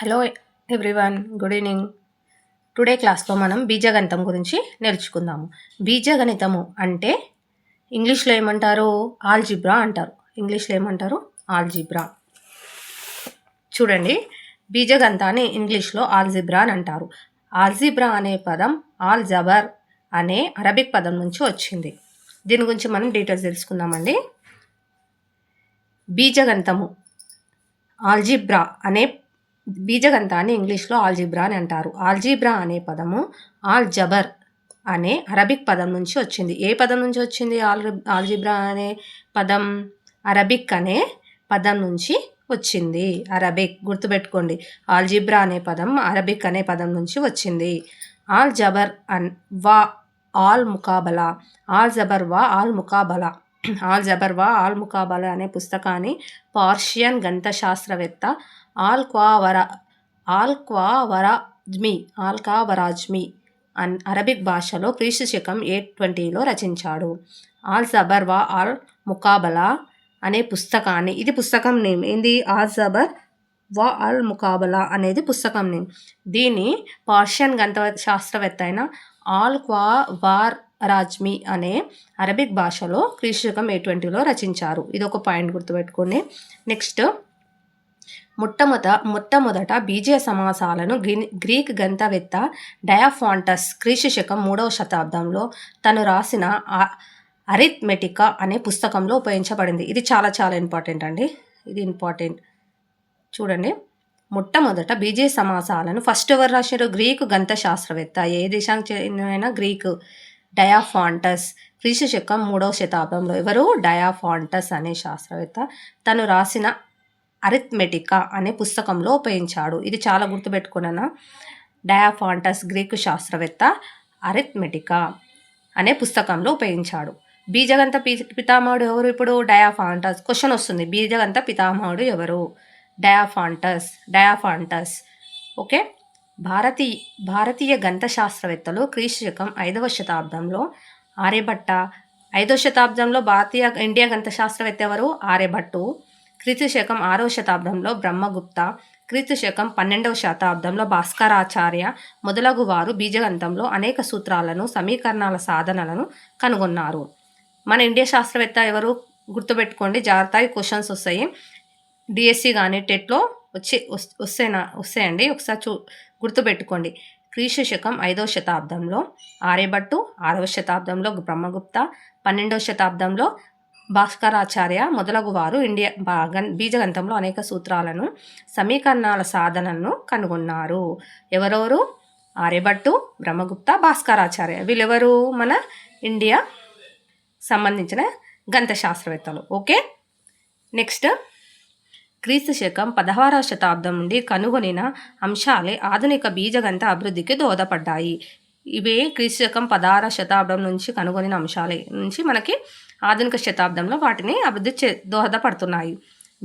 Hello everyone, good evening. Today క్లాస్లో మనం బీజగణితం గురించి నేర్చుకుందాము. బీజగణితము అంటే ఇంగ్లీష్లో ఏమంటారు? ఆల్జిబ్రా అంటారు. ఇంగ్లీష్లో ఏమంటారు? ఆల్జిబ్రా. చూడండి, బీజగణితాన్ని ఇంగ్లీష్లో ఆల్జిబ్రా అని అంటారు. ఆల్జిబ్రా అనే పదం ఆల్జబర్ అనే అరబిక్ పదం నుంచి వచ్చింది. దీని గురించి మనం డీటెయిల్స్ తెలుసుకుందామండి. బీజగణితము ఆల్జిబ్రా అనే బీజగణితాన్ని ఇంగ్లీష్లో ఆల్జిబ్రా అని అంటారు. ఆల్జిబ్రా అనే పదము ఆల్జబర్ అనే అరబిక్ పదం నుంచి వచ్చింది. ఏ పదం నుంచి వచ్చింది? ఆల్జిబ్రా అనే పదం అరబిక్ అనే పదం నుంచి వచ్చింది. అరబిక్ గుర్తుపెట్టుకోండి. ఆల్జిబ్రా అనే పదం అరబిక్ అనే పదం నుంచి వచ్చింది. ఆల్జబర్ వా ఆల్ ముకాబలా, ఆల్జబర్ వా ఆల్ ముకాబలా, ఆల్జబర్ వా ఆల్ ముకాబలా అనే పుస్తకాన్ని పర్షియన్ గణితశాస్త్రవేత్త ఆల్క్వావరాజ్మి అరబిక్ భాషలో క్రీస్తు శకం 820లో రచించాడు. ఆల్జబర్ వా ఆల్ ముకాబలా అనే పుస్తకాన్ని, ఇది పుస్తకం నేమ్ ఏంది? ఆల్జబర్ వా ఆల్ ముకాబలా అనేది పుస్తకం నేమ్. దీన్ని పర్షియన్ గణిత శాస్త్రవేత్త అయిన ఆల్క్వావరాజ్మి అనే అరబిక్ భాషలో క్రీస్తు శకం 820లో రచించారు. ఇది ఒక పాయింట్ గుర్తుపెట్టుకోండి. నెక్స్ట్, మొట్టమొదట బీజీయ సమాసాలను గ్రీక్ గణితవేత్త డయాఫాంటస్ క్రీస్తు శకం 3వ శతాబ్దంలో తను రాసిన అరిథ్మెటికా అనే పుస్తకంలో ఉపయోగించబడింది. ఇది చాలా చాలా ఇంపార్టెంట్ అండి. ఇది ఇంపార్టెంట్. చూడండి, మొట్టమొదట బీజీయ సమాసాలను ఫస్ట్ ఎవరు రాశారు? గ్రీకు గణిత శాస్త్రవేత్త. ఏ దేశానికి చెందిన? గ్రీకు. డయాఫాంటస్ క్రీస్తు శకం 3వ శతాబ్దంలో. ఎవరు? డయాఫాంటస్ అనే శాస్త్రవేత్త తను రాసిన అరిథ్మెటికా అనే పుస్తకంలో ఉపయోగించాడు. ఇది చాలా గుర్తుపెట్టుకున్నా. డయాఫాంటస్ గ్రీకు శాస్త్రవేత్త అరిథ్మెటికా అనే పుస్తకంలో ఉపయోగించాడు. బీజగణిత పితామహుడు ఎవరు? ఇప్పుడు డయాఫాంటస్. క్వశ్చన్ వస్తుంది, బీజగణిత పితామహుడు ఎవరు? డయాఫాంటస్. ఓకే. భారతీయ గణిత శాస్త్రవేత్తలు క్రీస్తు శకం 5వ శతాబ్దంలో ఆర్యభట్ట. 5వ శతాబ్దంలో ఇండియా గణిత శాస్త్రవేత్త ఎవరు? ఆర్యభట్టు. క్రీస్తు శకం 6వ శతాబ్దంలో బ్రహ్మగుప్త. క్రీస్తు శకం 12వ శతాబ్దంలో భాస్కరాచార్య మొదలగు వారు బీజగణితంలో అనేక సూత్రాలను, సమీకరణాల సాధనలను కనుగొన్నారు. మన ఇండియా శాస్త్రవేత్త ఎవరు? గుర్తుపెట్టుకోండి, జాగ్రత్తగా క్వశ్చన్స్ వస్తాయి. డిఎస్సి కానీ టెట్లో వస్తాయండి. ఒకసారి గుర్తుపెట్టుకోండి. క్రీస్తు శకం 5వ శతాబ్దంలో ఆర్యభట్టు, 6వ శతాబ్దంలో బ్రహ్మగుప్త, 12వ శతాబ్దంలో భాస్కరాచార్య మొదలగు వారు బీజగణితంలో అనేక సూత్రాలను, సమీకరణాల సాధనలను కనుగొన్నారు. ఎవరెవరు? ఆర్యభట్టు, బ్రహ్మగుప్త, భాస్కరాచార్య. వీళ్ళెవరు? మన ఇండియా సంబంధించిన గణిత శాస్త్రవేత్తలు. ఓకే. నెక్స్ట్, క్రీస్తు శకం 16వ శతాబ్దం నుండి కనుగొనిన అంశాలే ఆధునిక బీజగణిత అభివృద్ధికి దోహదపడ్డాయి. ఇవే క్రీస్తు శకం 16వ శతాబ్దం నుంచి కనుగొనిన అంశాలే నుంచి మనకి ఆధునిక శతాబ్దంలో వాటిని అభివృద్ధి దోహదపడుతున్నాయి.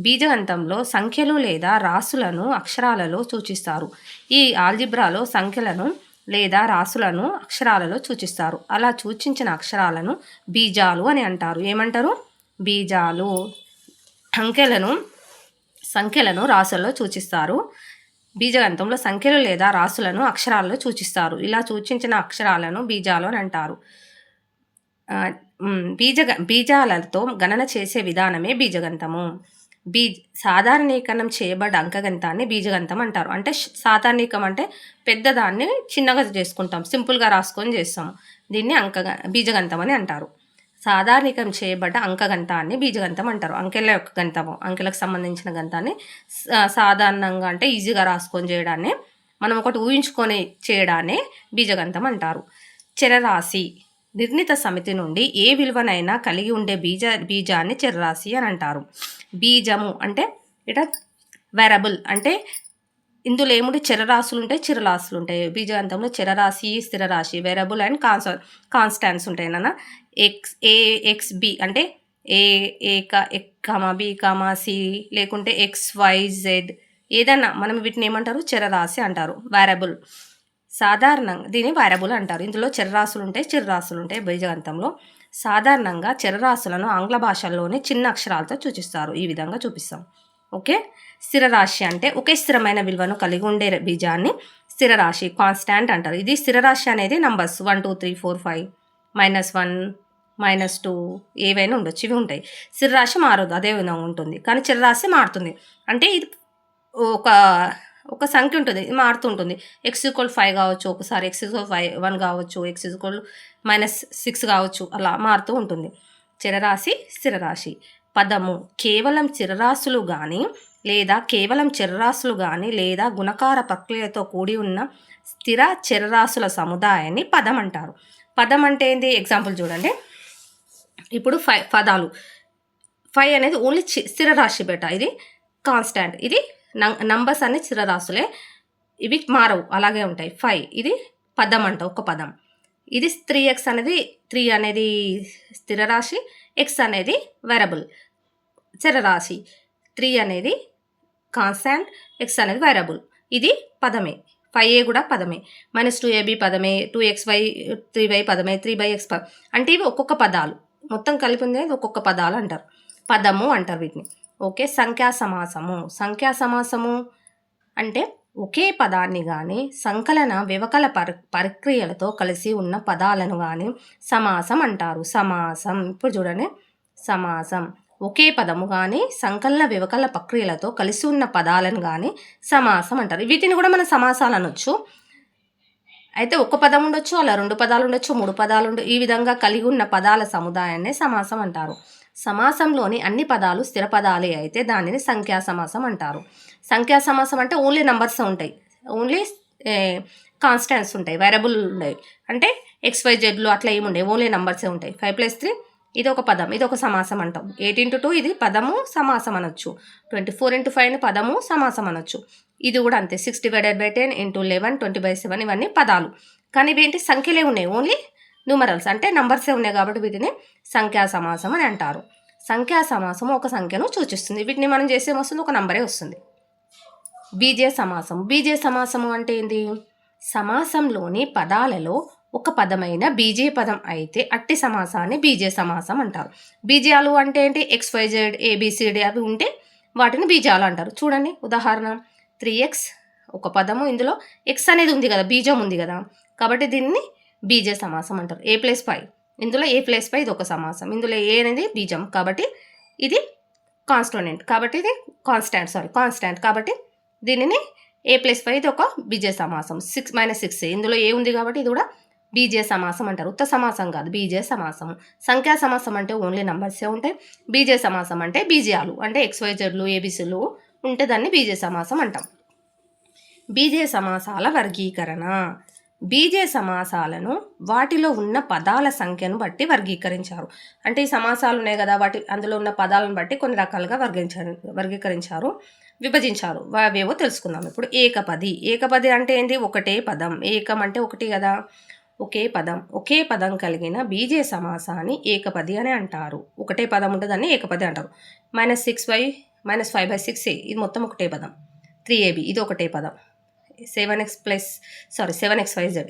బీజగణితంలో సంఖ్యలు లేదా రాసులను అక్షరాలలో సూచిస్తారు. ఈ ఆల్జిబ్రాలో సంఖ్యలను లేదా రాసులను అక్షరాలలో సూచిస్తారు. అలా సూచించిన అక్షరాలను బీజాలు అని అంటారు. ఏమంటారు? బీజాలు. సంఖ్యలను రాసులలో సూచిస్తారు. బీజగణితంలో సంఖ్యలు లేదా రాసులను అక్షరాలలో సూచిస్తారు. ఇలా సూచించిన అక్షరాలను బీజాలు అని అంటారు. బీజాలతో గణన చేసే విధానమే బీజగణితము. సాధారణీకరణం చేయబడ్డ అంకగణితాన్ని బీజగణితం అంటారు. అంటే సాధారణీకం అంటే పెద్దదాన్ని చిన్నగా చేసుకుంటాం, సింపుల్గా రాసుకొని చేస్తాము. దీన్ని బీజగణితం అని అంటారు. సాధారణీకరణ చేయబడ్డ అంకగణితాన్ని బీజగణితం అంటారు. అంకెల యొక్క గణితము, అంకెలకు సంబంధించిన గణితాన్ని సాధారణంగా అంటే ఈజీగా రాసుకొని చేయడాన్ని, మనం ఒకటి ఊహించుకొని చేయడాన్ని బీజగణితం అంటారు. చరరాశి నిర్ణీత సమితి నుండి ఏ విలువనైనా కలిగి ఉండే బీజాన్ని చరరాశి అని అంటారు. బీజము అంటే ఇట వేరబుల్, అంటే ఇందులో ఏముంటే చరరాశులు ఉంటాయి, చిరరాశులు ఉంటాయి. బీజగణితంలో చరరాశి, స్థిరరాశి, వేరబుల్ అండ్ కాన్స్టాంట్స్ ఉంటాయి నాన్న. ఎక్స్ బి అంటే ఏ కామా బి కామా సి, లేకుంటే XYZ ఏదన్నా మనం వీటిని ఏమంటారు? చరరాశి అంటారు. వేరబుల్ సాధారణంగా దీన్ని వేరబుల్ అంటారు. ఇందులో చరరాశులు ఉంటాయి, చిరరాశులు ఉంటాయి. బీజగణితంలో సాధారణంగా చరరాశులను ఆంగ్ల భాషల్లోనే చిన్న అక్షరాలతో సూచిస్తారు. ఈ విధంగా చూపిస్తాం. ఓకే. స్థిరరాశి అంటే ఒకే స్థిరమైన విలువను కలిగి ఉండే బీజాన్ని స్థిరరాశి కాన్స్టాంట్ అంటారు. ఇది స్థిరరాశి అనేది నంబర్స్ 1 2 3 4 5 -1 -2 ఏవైనా ఉండొచ్చు, ఇవి ఉంటాయి. స్థిరరాశి మారదు, అదే విధంగా ఉంటుంది. కానీ చరరాశి మారుతుంది. అంటే ఇది ఒక ఒక సంఖ్య ఉంటుంది, మారుతుంటుంది. x=5 కావచ్చు, ఒకసారి x=1 కావచ్చు, x=-6 కావచ్చు, అలా మారుతూ ఉంటుంది. చరరాశి స్థిరరాశి. పదము కేవలం చరరాశులు కానీ లేదా కేవలం చరరాశులు కానీ లేదా గుణకార ప్రక్రియతో కూడి ఉన్న స్థిర చరరాశుల సముదాయాన్ని పదం అంటారు. పదం అంటే ఏంటి? ఎగ్జాంపుల్ చూడండి. ఇప్పుడు 5 పదాలు. 5 అనేది ఓన్లీ స్థిరరాశి బేట, ఇది కాన్స్టాంట్. ఇది నంబర్స్ అన్ని స్థిరరాశులే, ఇవి మారవు, అలాగే ఉంటాయి. 5 ఇది పదం అంట, ఒక పదం. ఇది 3x అనేది 3 అనేది స్థిరరాశి, x అనేది వేరియబుల్ చరరాశి. 3 అనేది కాన్స్టాంట్, x అనేది వేరియబుల్. ఇది పదమే. 5a కూడా పదమే. -2ab పదమే, 2xy 3y పదమే, 3x అంటే ఇవి ఒక్కొక్క పదాలు, మొత్తం కలిపి ఉంది ఒక్కొక్క పదాలు అంటారు, పదము అంటారు వీటిని. ఓకే. సంఖ్యా సమాసము. సంఖ్యా సమాసము అంటే ఒకే పదాన్ని కానీ సంకలన వ్యవకల ప్రక్రియలతో కలిసి ఉన్న పదాలను కానీ సమాసం అంటారు. సమాసం. ఇప్పుడు చూడండి, సమాసం ఒకే పదము కానీ సంకలన వ్యవకల ప్రక్రియలతో కలిసి ఉన్న పదాలను కానీ సమాసం అంటారు. వీటిని కూడా మనం సమాసాలు అనొచ్చు. అయితే ఒక పదం ఉండొచ్చు, అలా 2 పదాలు ఉండొచ్చు, 3 పదాలు ఉండొచ్చు. ఈ విధంగా కలిగి ఉన్న పదాల సముదాయాన్ని సమాసం అంటారు. సమాసంలోని అన్ని పదాలు స్థిర పదాలే అయితే దానిని సంఖ్యా సమాసం అంటారు. సంఖ్యా సమాసం అంటే ఓన్లీ నంబర్స్ ఉంటాయి, ఓన్లీ కాన్స్టాంట్స్ ఉంటాయి, వేరియబుల్ ఉంటాయి. అంటే XYZలు అట్లా ఏముండే, ఓన్లీ నంబర్సే ఉంటాయి. 5+3 ఇది ఒక పదం, ఇది ఒక సమాసం అంటాం. 8x2 ఇది పదము సమాసం అనొచ్చు. 24x5 పదము సమాసం అనొచ్చు. ఇది కూడా అంతే. 6/10 × 11 20/7 ఇవన్నీ పదాలు. కానీ ఇవేంటి? సంఖ్యలే ఉన్నాయి, ఓన్లీ న్యూమరల్స్ అంటే నంబర్సే ఉన్నాయి కాబట్టి వీటిని సంఖ్యా సమాసం అని అంటారు. సంఖ్యా సమాసం ఒక సంఖ్యను సూచిస్తుంది. వీటిని మనం చేసేమొస్తుంది, ఒక నంబరే వస్తుంది. బీజీయ సమాసం. బీజీయ సమాసము అంటే ఏంటి? సమాసంలోని పదాలలో ఒక పదమైన బీజీయ పదం అయితే అట్టి సమాసాన్ని బీజీయ సమాసం అంటారు. బీజాలు అంటే ఏంటి? XYZ ABCD అవి ఉంటే వాటిని బీజాలు అంటారు. చూడండి ఉదాహరణ, 3x ఒక పదము, ఇందులో x అనేది ఉంది కదా, బీజం ఉంది కదా, కాబట్టి దీన్ని బీజీయ సమాసం అంటారు. A+5 ఇందులో A+5 ఇది ఒక సమాసం, ఇందులో A అనేది బీజం కాబట్టి ఇది కాన్స్టోనెంట్, కాబట్టి ఇది కాన్స్టాంట్ కాబట్టి దీనిని A+5 ఇది ఒక బీజీయ సమాసం. 6 - 6 ఇందులో ఏ ఉంది కాబట్టి ఇది కూడా బీజీయ సమాసం అంటారు. ఉత్త సమాసం కాదు, బీజీయ సమాసం. సంఖ్యా సమాసం అంటే ఓన్లీ నంబర్సే ఉంటాయి. బీజీయ సమాసం అంటే బీజాలు అంటే XYZలు ABCలు ఉంటే దాన్ని బీజీయ సమాసం అంటాం. బీజీయ సమాసాల వర్గీకరణ. బీజీయ సమాసాలను వాటిలో ఉన్న పదాల సంఖ్యను బట్టి వర్గీకరించారు. అంటే ఈ సమాసాలు ఉన్నాయి కదా, అందులో ఉన్న పదాలను బట్టి కొన్ని రకాలుగా వర్గీకరించారు, విభజించారు. అవేవో తెలుసుకుందాం ఇప్పుడు. ఏకపది. ఏకపది అంటే ఏంటి? ఒకటే పదం. ఏకం అంటే ఒకటి కదా, ఒకే పదం. ఒకే పదం కలిగిన బీజీయ సమాసాన్ని ఏకపది అని అంటారు. ఒకటే పదం ఉంటే దాన్ని ఏకపది అంటారు. -6y -5/6a ఇది మొత్తం ఒకటే పదం. 3ab ఇది ఒకటే పదం. 7xyz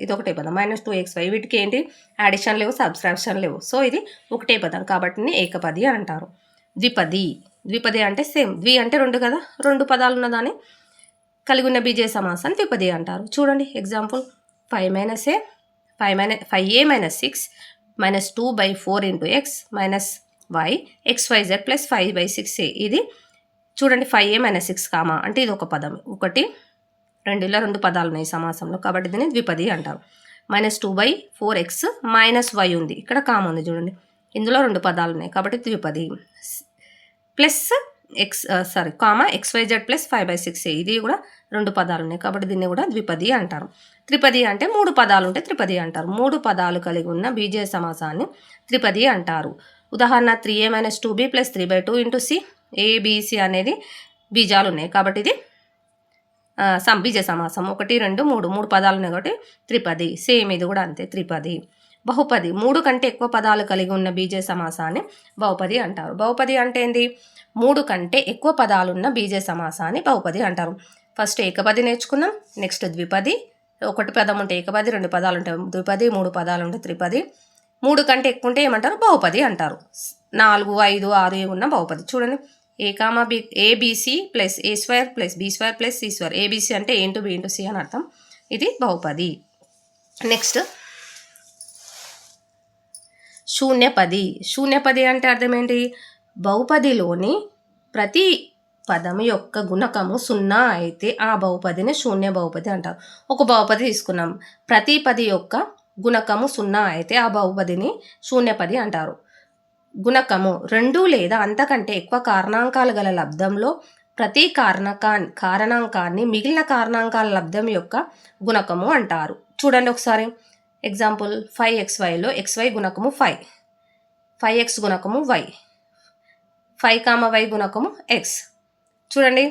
ఇది ఒకటే పదం. -2xy వీటికి ఏంటి? యాడిషన్ లేవు, సబ్స్ట్రాక్షన్ లేవు. సో ఇది ఒకటే పదం కాబట్టి ఏకపది అని అంటారు. ద్విపది. ద్విపది అంటే సేమ్, ద్వి అంటే 2 కదా, 2 పదాలు ఉన్నదాన్ని కలిగి ఉన్న బీజీయ సమాసాన్ని ద్విపది అంటారు. చూడండి example, 5a - 6 -2/4 × x y xyz + 5/6a ఇది చూడండి. 5a - 6 కామా అంటే ఇది ఒక పదం. 1 2 ఇలా 2 పదాలు ఉన్నాయి సమాసంలో కాబట్టి దీన్ని ద్విపది అంటారు. -2/4x -y ఉంది, ఇక్కడ కామ ఉంది చూడండి, ఇందులో 2 పదాలు ఉన్నాయి కాబట్టి ద్విపది. కామా xyz + 5/6a ఇది కూడా 2 పదాలు ఉన్నాయి కాబట్టి దీన్ని కూడా ద్విపది అంటారు. త్రిపది అంటే 3 పదాలు ఉంటే త్రిపది అంటారు. 3 పదాలు కలిగి ఉన్న బీజీయ సమాసాన్ని త్రిపది అంటారు. ఉదాహరణ, 3a - 2b + 3/2 × c ABC అనేది బీజాలు ఉన్నాయి కాబట్టి ఇది బీజీయ సమాసం. 1 2 3 పదాలు ఉన్నాయి కాబట్టి త్రిపది. సేమ్ ఇది కూడా అంతే, త్రిపది. బహుపది. 3 కంటే ఎక్కువ పదాలు కలిగి ఉన్న బీజీయ సమాసాన్ని బహుపది అంటారు. బహుపది అంటే ఏంటి? 3 కంటే ఎక్కువ పదాలున్న బీజీయ సమాసాన్ని బహుపది అంటారు. ఫస్ట్ ఏకపది నేర్చుకున్నాం, నెక్స్ట్ ద్విపది. 1 పదం ఉంటే ఏకపది, 2 పదాలు ఉంటే ద్విపది, 3 పదాలు ఉంటే త్రిపది. 3 కంటే ఎక్కువ ఉంటే ఏమంటారు? బహుపది అంటారు. 4 5 6 ఉన్న బహుపది. చూడండి A comma B ABC plus A square plus B square plus C square. ABC అంటే A into B into C అని అర్థం. ఇది బహుపది. నెక్స్ట్ శూన్యపది. శూన్యపది అంటే అర్థం ఏంటి? బహుపదిలోని ప్రతి పదము యొక్క గుణకము 0 అయితే ఆ బహుపదిని శూన్య బహుపది అంటారు. ఒక బహుపది తీసుకున్నాం, ప్రతి పది యొక్క గుణకము 0 అయితే ఆ బహుపదిని శూన్యపది అంటారు. గుణకము 2 లేదా అంతకంటే ఎక్కువ కారణాంకాలు గల లబ్ధంలో ప్రతి కారణాంకాన్ని మిగిలిన కారణాంకాల లబ్ధం యొక్క గుణకము అంటారు. చూడండి ఒకసారి ఎగ్జాంపుల్ 5xyలో xy గుణకము 5, 5x గుణకము y, 5, y గుణకము x. చూడండి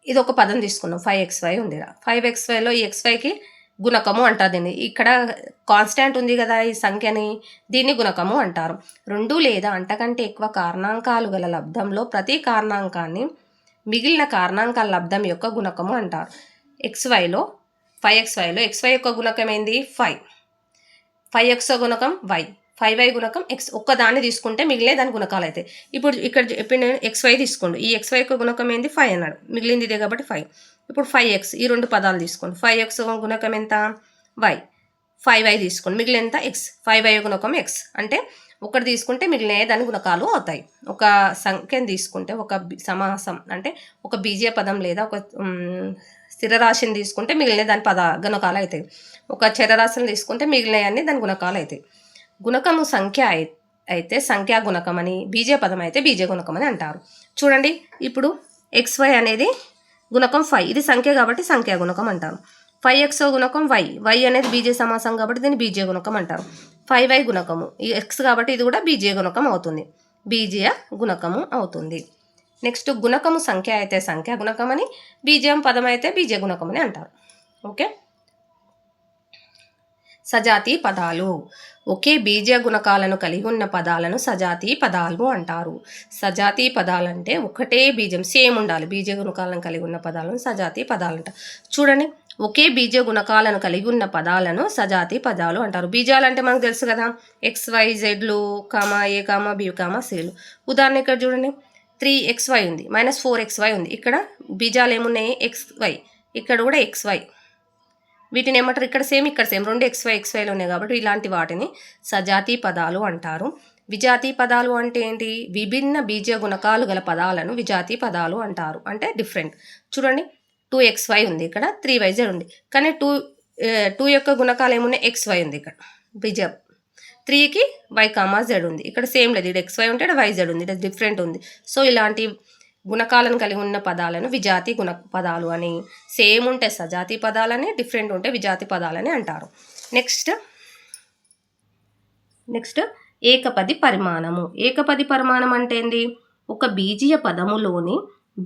ఇది ఒక పదం తీసుకున్నాం, 5xy ఉంది. 5xyలో ఈ xyకి గుణకము అంటారు. దీన్ని ఇక్కడ కాన్స్టాంట్ ఉంది కదా ఈ సంఖ్యని, దీన్ని గుణకము అంటారు. 2 లేదా అంతకంటే ఎక్కువ కారణాంకాలు గల లబ్ధంలో ప్రతి కారణాంకాన్ని మిగిలిన కారణాంకాల లబ్ధం యొక్క గుణకము అంటారు. 5xyలో xy యొక్క గుణకం ఏంది? 5, 5x గుణకం y, 5y గుణకం x. ఒక్కదాన్ని తీసుకుంటే మిగిలే దాని గుణకాలు అయితే. ఇప్పుడు ఇక్కడ చెప్పిన xy తీసుకోండి, ఈ xy యొక్క గుణకం ఏంది? 5 అన్నాడు, మిగిలింది ఇదే కాబట్టి 5. ఇప్పుడు 5x, ఈ 2 పదాలు తీసుకోండి. 5x గుణకం ఎంత? y. 5y తీసుకోండి, మిగిలిన ఎంత? x. 5y గుణకం x. అంటే ఒకటి తీసుకుంటే మిగిలిన దాని గుణకాలు అవుతాయి. ఒక సంఖ్యను తీసుకుంటే, ఒక సమాసం అంటే ఒక బీజీయ పదం లేదా ఒక స్థిరరాశిని తీసుకుంటే మిగిలిన దాని గుణకాలు అవుతాయి. ఒక చరరాశిని తీసుకుంటే మిగిలినవన్నీ దాని గుణకాలు అవుతాయి. గుణకము సంఖ్య అయితే సంఖ్యా గుణకం అని, బీజీయ పదం అయితే బీజీయ గుణకం అని అంటారు. చూడండి ఇప్పుడు xy అనేది గుణకం 5, ఇది సంఖ్య కాబట్టి సంఖ్యా గుణకం అంటారు. 5x గుణకం y, y అనేది బీజీయ సమాసం కాబట్టి దీన్ని బీజీయ గుణకం అంటారు. 5y గుణకము ఈ x కాబట్టి ఇది కూడా బీజీయ గుణకం అవుతుంది, బీజీయ గుణకము అవుతుంది. నెక్స్ట్ గుణకము సంఖ్య అయితే సంఖ్యా గుణకం అని, బీజీయం పదం అయితే బీజీయ గుణకం అని అంటారు. ఓకే. సజాతి పదాలు. ఒకే బీజీయ గుణకాలను కలిగి ఉన్న పదాలను సజాతి పదాలు అంటారు. సజాతి పదాలంటే ఒకటే బీజం సేమ్ ఉండాలి, బీజీయ గుణకాలను కలిగి ఉన్న పదాలను సజాతి పదాలు అంటారు. చూడండి ఒకే బీజీయ గుణకాలను కలిగి ఉన్న పదాలను సజాతి పదాలు అంటారు. బీజాలు అంటే మనకు తెలుసు కదా, XYZలు, A, B, Cలు. ఉదాహరణ ఇక్కడ చూడండి 3xy ఉంది, -4xy ఉంది. ఇక్కడ బీజాలు ఏమున్నాయి? xy, ఇక్కడ కూడా xy. వీటిని ఏమంటారు? ఇక్కడ సేమ్ ఇక్కడ సేమ్, 2 xyలు ఉన్నాయి కాబట్టి ఇలాంటి వాటిని సజాతి పదాలు అంటారు. విజాతి పదాలు అంటే ఏంటి? విభిన్న బీజీయ గుణకాలు గల పదాలను విజాతి పదాలు అంటారు. అంటే డిఫరెంట్. చూడండి 2xy ఉంది, ఇక్కడ 3yz ఉంది, కానీ 2 యొక్క గుణకాలు ఏమున్నాయి? xy ఉంది, ఇక్కడ బీజం. 3కి y, z ఉంది, ఇక్కడ సేమ్ లేదు, ఇక్కడ xy ఉంటే ఇక్కడ yz ఉంది, ఇక్కడ డిఫరెంట్ ఉంది. సో ఇలాంటి గుణకాలను కలిగి ఉన్న పదాలను విజాతి పదాలు అని, సేమ్ ఉంటే సజాతి పదాలని, డిఫరెంట్ ఉంటే విజాతి పదాలని అంటారు. నెక్స్ట్ ఏకపది పరిమాణము. ఏకపది పరిమాణం అంటే ఏంది? ఒక బీజీయ పదములోని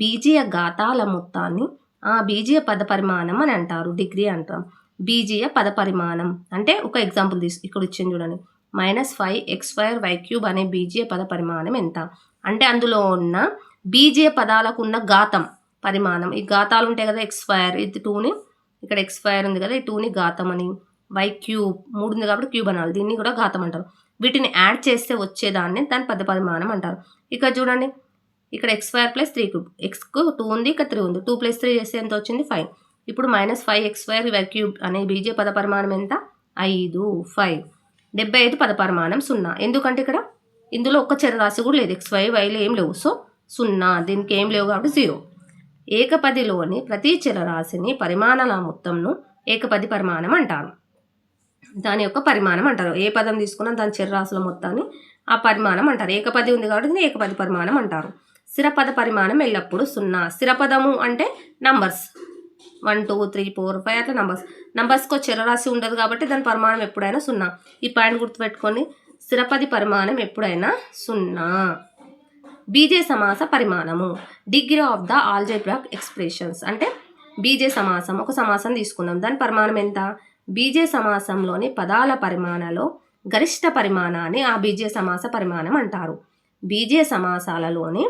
బీజీయ ఘాతాల మొత్తాన్ని ఆ బీజీయ పద పరిమాణం అని అంటారు, డిగ్రీ అంటాం. బీజీయ పద పరిమాణం అంటే ఒక ఎగ్జాంపుల్ ఇక్కడ ఇచ్చింది చూడండి, -5x2y³ అనే బీజీయ పద పరిమాణం ఎంత అంటే అందులో ఉన్న బీజీయ పదాలకు ఉన్న ఘాతం పరిమాణం. ఈ ఘాతాలు ఉంటాయి కదా, x², ఇది 2ని, ఇక్కడ x² ఉంది కదా, ఈ 2ని ఘాతం అని, y³ 3 ఉంది కాబట్టి క్యూబ్ అనాలి, దీన్ని కూడా ఘాతం అంటారు. వీటిని యాడ్ చేస్తే వచ్చేదాన్ని దాని పద పరిమాణం అంటారు. ఇక్కడ చూడండి ఇక్కడ x² + 3³ xకు 2 ఉంది, ఇక్కడ 3 ఉంది, 2 + 3 చేస్తే ఎంత వచ్చింది? 5. ఇప్పుడు -5x2y³ అనే బీజీయ పద పరిమాణం ఎంత? 5, 5. 75 పద పరిమాణం 0. ఎందుకంటే ఇక్కడ ఇందులో ఒక్క చరరాశి కూడా లేదు, xy, yలు ఏం లేవు, సో 0, దీనికి ఏం లేవు కాబట్టి 0. ఏకపదిలోని ప్రతి చరరాశిని పరిమాణాల మొత్తంను ఏకపది పరిమాణం అంటారు. దాని యొక్క పరిమాణం అంటారు. ఏ పదం తీసుకున్నా దాని చరరాశుల మొత్తాన్ని ఆ పరిమాణం అంటారు. ఏకపది ఉంది కాబట్టి దీన్ని ఏకపది పరిమాణం అంటారు. స్థిరపద పరిమాణం ఎల్లప్పుడూ 0. స్థిరపదము అంటే నంబర్స్ 1, 2, 3, 4, 5 అట్లా నంబర్స్కి చరరాశి ఉండదు కాబట్టి దాని పరిమాణం ఎప్పుడైనా 0. ఈ పాయింట్ గుర్తుపెట్టుకొని, స్థిరపది పరిమాణం ఎప్పుడైనా 0. బీజీయ సమాస పరిమాణము. Degree of the algebraic expressions అంటే బీజీయ సమాసం, ఒక సమాసం తీసుకున్నాం, దాని పరిమాణం ఎంత? బీజీయ సమాసంలోని పదాల పరిమాణంలో గరిష్ట పరిమాణాన్ని ఆ బీజీయ సమాస పరిమాణం అంటారు. బీజీయ సమాసాలలోని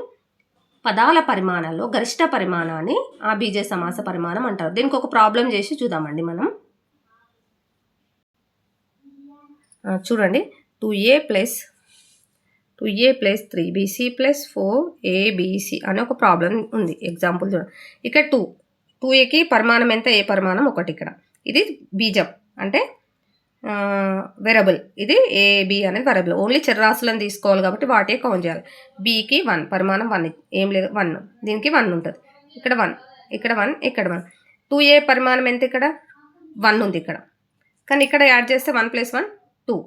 పదాల పరిమాణంలో గరిష్ట పరిమాణాన్ని ఆ బీజీయ సమాస పరిమాణం అంటారు. దీనికి ఒక ప్రాబ్లం చేసి చూద్దామండి మనం. చూడండి 2a + 2a plus 3bc plus 4abc అనే ఒక ప్రాబ్లం ఉంది. ఎగ్జాంపుల్ చూడండి. ఇక్కడ 2aకి పరిమాణం ఎంత? ఏ పరిమాణం 1 ఇక్కడ. ఇది బీజం అంటే వెరబుల్. ఇది ఏబి అనేది వెరబుల్. ఓన్లీ చరరాశులను తీసుకోవాలి కాబట్టి వాటే కౌంట్ చేయాలి. బీకి 1 పరిమాణం 1 ఏం లేదు 1. దీనికి 1 ఉంటుంది. ఇక్కడ 1 ఇక్కడ 1 ఇక్కడ 1. 2a పరిమాణం ఎంత? ఇక్కడ 1 ఉంది ఇక్కడ. కానీ ఇక్కడ యాడ్ చేస్తే 1 + 1 2.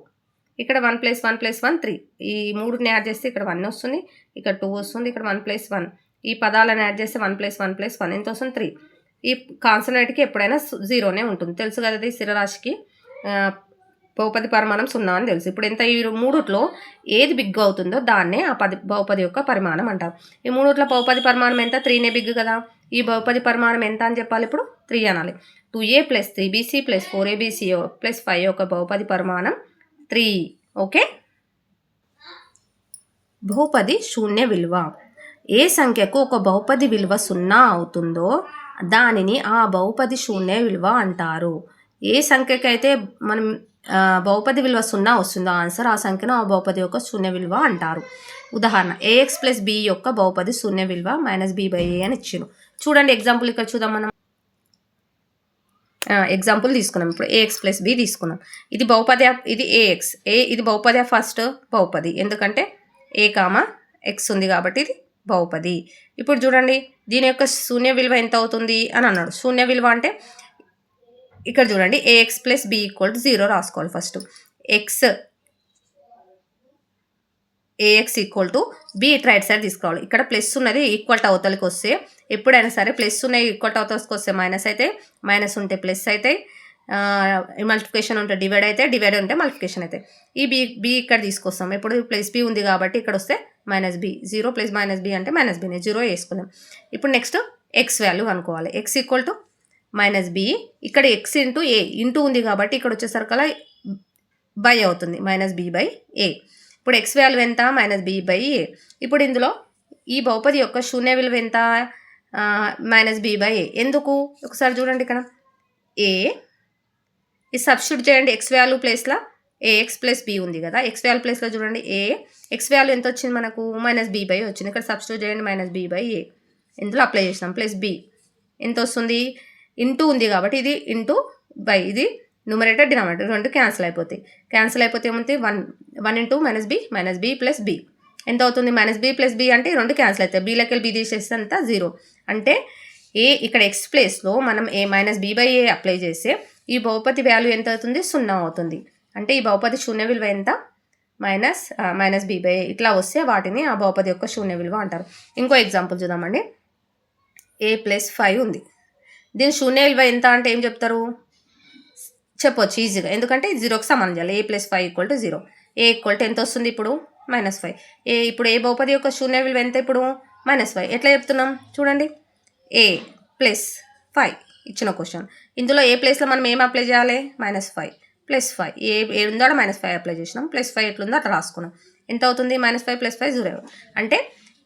ఇక్కడ 1 + 1 + 1 3. ఈ మూడుని యాడ్ చేస్తే ఇక్కడ 1 వస్తుంది, ఇక్కడ 2 వస్తుంది, ఇక్కడ 1 + 1. ఈ పదాలను యాడ్ చేస్తే 1 + 1 + 1 ఎంత వస్తుంది? 3. ఈ కాన్సనెంట్కి ఎప్పుడైనా 0నే ఉంటుంది. తెలుసు కదా, ఇది స్థిరరాశికి బహుపది పరిమాణం 0 అని తెలుసు. ఇప్పుడు ఎంత? ఈ మూడుట్లో ఏది బిగ్ అవుతుందో దాన్నే ఆ బహుపది యొక్క పరిమాణం అంటారు. ఈ మూడుట్లో బహుపది పరిమాణం ఎంత? 3నే బిగ్ కదా. ఈ బహుపది పరిమాణం ఎంత అని చెప్పాలి? ఇప్పుడు 3 అనాలి. 2a + 3bc + 4abc + 5 యొక్క బహుపది పరిమాణం 3. ఓకే. బహుపది శూన్య విలువ. ఏ సంఖ్యకు ఒక బహుపది విలువ 0 అవుతుందో దానిని ఆ బహుపది శూన్య విలువ అంటారు. ఏ సంఖ్యకైతే మనం బహుపది విలువ 0 వస్తుందో ఆన్సర్, ఆ సంఖ్యను ఆ బహుపది యొక్క శూన్య విలువ అంటారు. ఉదాహరణ, ax + b యొక్క బహుపది శూన్య విలువ -b/a అని ఇచ్చాను. చూడండి ఎగ్జాంపుల్ ఇక్కడ చూద్దాం. మనం ఎగ్జాంపుల్ తీసుకున్నాం. ఇప్పుడు ax + b తీసుకున్నాం. ఇది బహుపది, ఇది ax. ఇది బహుపది ఫస్ట్ బహుపది, ఎందుకంటే a, x ఉంది కాబట్టి ఇది బహుపది. ఇప్పుడు చూడండి దీని యొక్క శూన్య విలువ ఎంత అవుతుంది అని అన్నాడు. శూన్య విలువ అంటే ఇక్కడ చూడండి ax + b = 0 రాసుకోవాలి first. ax = b right side తీసుకోవాలి. ఇక్కడ ప్లస్ ఉన్నది ఈక్వల్ అవతలకి వస్తే, ఎప్పుడైనా సరే ప్లస్ ఉన్నాయి ఈక్వల్ అవతలకి వస్తే మైనస్ అయితే, మైనస్ ఉంటే ప్లస్ అయితే, మల్టిప్లికేషన్ ఉంటే డివైడ్ అయితే, డివైడ్ ఉంటే మల్టిప్లికేషన్ అయితే. ఈ బి ఇక్కడ తీసుకొస్తాం. ఇప్పుడు +b ఉంది కాబట్టి ఇక్కడ వస్తే -b. 0 + -b అంటే -bనే 0 వేసుకుందాం. ఇప్పుడు నెక్స్ట్ x వాల్యూ అనుకోవాలి. x = -b. ఇక్కడ x × a ఇంటూ ఉంది కాబట్టి ఇక్కడ వచ్చేసరికల్లా బై అవుతుంది, -b/a. ఇప్పుడు x వాల్యూ ఎంత? -b/a. ఇప్పుడు ఇందులో ఈ బహుపది యొక్క శూన్య విలువ ఎంత? -b/a. ఎందుకు? ఒకసారి చూడండి ఇక్కడ a ఇది సబ్స్టిట్యూట్ చేయండి. x వాల్యూ ప్లేస్లో ax + b ఉంది కదా. x వాల్యూ ప్లేస్లో చూడండి x వాల్యూ ఎంత వచ్చింది మనకు? -b/a వచ్చింది. ఇక్కడ సబ్స్టిట్యూట్ చేయండి -b/a. ఇందులో అప్లై చేసినాం. +b ఎంత వస్తుంది? ఇంటూ ఉంది కాబట్టి ఇది ఇంటూ బై, ఇది న్యూమరేటర్ డినామినేటర్ రెండు క్యాన్సిల్ అయిపోతాయి. క్యాన్సిల్ అయిపోతే ఏమవుతుంది? 1 × -b + b ఎంత అవుతుంది? -b + b అంటే రెండు క్యాన్సిల్ అవుతాయి. bలోకి b తీసేస్తే అంతా 0. అంటే ఇక్కడ x ప్లేస్లో మనం -b/a అప్లై చేస్తే ఈ బహుపది వాల్యూ ఎంత అవుతుంది? 0 అవుతుంది. అంటే ఈ బహుపది శూన్య విలువ ఎంత? -b/a. ఇట్లా వస్తే వాటిని ఆ బహుపది యొక్క శూన్య విలువ అంటారు. ఇంకో ఎగ్జాంపుల్ చూద్దామండి. a + 5 ఉంది. దీని శూన్య విలువ ఎంత అంటే ఏం చెప్తారు? చెప్పొచ్చు ఈజీగా, ఎందుకంటే 0కి సమానం చేయాలి. a + 5 = 0. a = ఎంత వస్తుంది ఇప్పుడు? -5. ఇప్పుడు ఏ బహుపది యొక్క శూన్య విలువ ఎంత ఇప్పుడు? -5. ఎట్లా చెప్తున్నాం చూడండి. a + 5 ఇచ్చిన క్వశ్చన్. ఇందులో ఏ ప్లేస్లో మనం ఏం అప్లై చేయాలి? -5 + 5. ఏ ఉందో -5 అప్లై చేసినాం. +5 ఎట్లుందో అట్లా రాసుకున్నాం. ఎంత అవుతుంది? -5 + 5 0. అంటే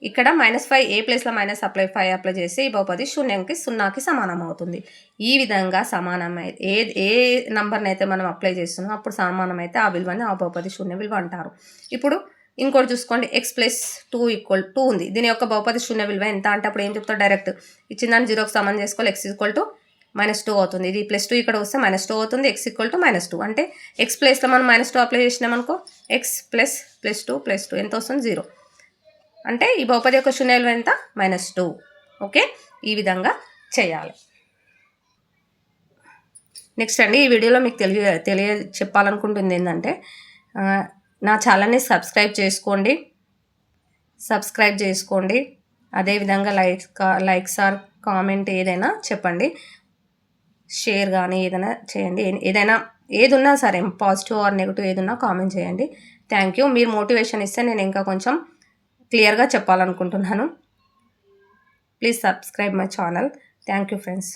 ఇక్కడ -5 ఏ ప్లేస్లో -5 అప్లై చేసి ఈ బహుపది శూన్యంకి 0కి సమానం అవుతుంది. ఈ విధంగా సమానమైతే ఏ నంబర్ని అయితే మనం అప్లై చేస్తున్నాం అప్పుడు సమానమైతే ఆ విలువని ఆ బహుపది శూన్య విలువ అంటారు. ఇప్పుడు ఇంకోటి చూసుకోండి. x + 2 = 2 ఉంది. దీని యొక్క బహుపది శూన్య విలువ ఎంత అంటే అప్పుడు ఏం చెప్తారు? డైరెక్ట్ ఇచ్చిన దాన్ని 0కి సమానం చేసుకోవాలి. x = -2 అవుతుంది. ఇది +2 ఇక్కడ వస్తే -2 అవుతుంది. x = -2 అంటే x ప్లేస్లో మనం -2 అప్లై చేసినాం అనుకో, x + +2 ఎంత వస్తుంది? 0. అంటే ఈ బహుపది యొక్క శూన్య విలువ ఎంత? -2. ఓకే, ఈ విధంగా చేయాలి. నెక్స్ట్ అండి, ఈ వీడియోలో మీకు చెప్పాలనుకుంటుంది ఏంటంటే, నా ఛానల్ని సబ్స్క్రైబ్ చేసుకోండి. అదేవిధంగా లైక్స్ ఆర్ కామెంట్ ఏదైనా చెప్పండి, షేర్ కానీ ఏదైనా చేయండి. ఏది ఉన్నా సరే, పాజిటివ్ ఆర్ నెగిటివ్ ఏది ఉన్నా కామెంట్ చేయండి. Thank you. మీరు మోటివేషన్ ఇస్తే నేను ఇంకా కొంచెం క్లియర్గా చెప్పాలనుకుంటున్నాను. Please subscribe my channel. Thank you friends.